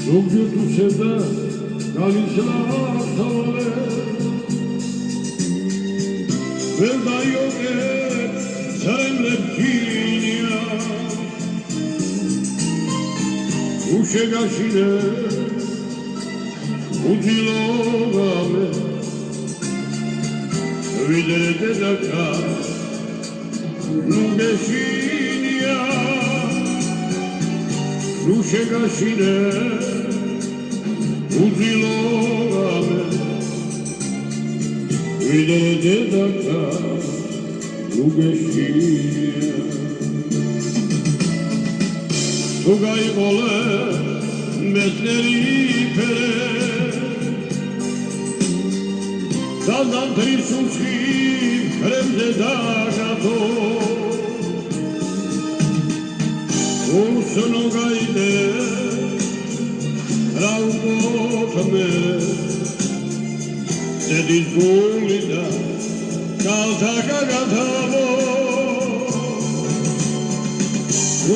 ზოგჯერ თუ შედა გაისლა თავალე ვერ დაიოგე ცემლებქინია უშეგაშინე უძილოგამე ვიდრე დედაკა ნუგეშინია უშეგაშინე უძილოგამე ვიდრე დედაკა ნუგეშინია თუ გაიყოლე მეწერი ფერე Daldan sushi kremde dagato Usono gaide raubo kame Dedi zulida kalta kagatavo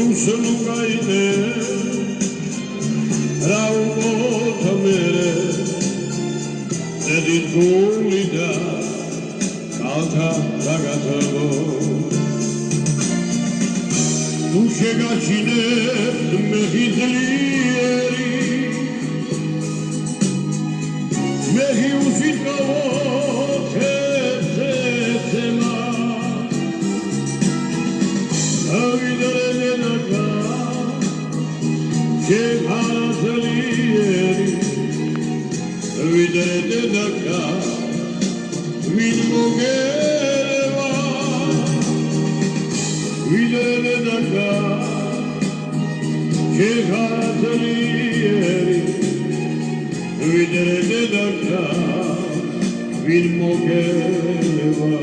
Usono gaide raubo kame Dedi zulida kalta kagatavo Tu shegashine mehizlieri Mehi usitkavo kesesema Avidere denaka shegashlieri Videre dedaka min mogereva Videre dedaka shegashlieri Videre dedaka min mogereva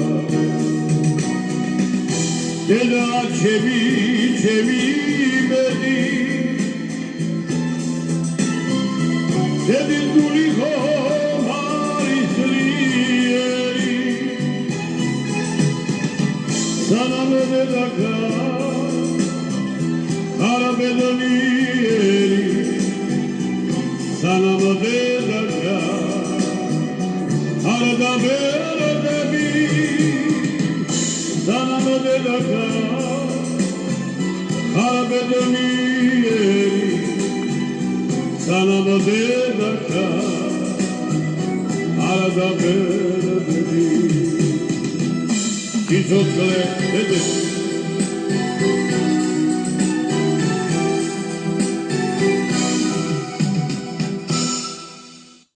Deda çevi bedi Dedi duliho marislieri Sana me dedaka arabedonieri Sana me dedaka aradaberedebi Sana me dedaka arabedonieri Sana me dedaka aradaberedebi Tizotgle dedik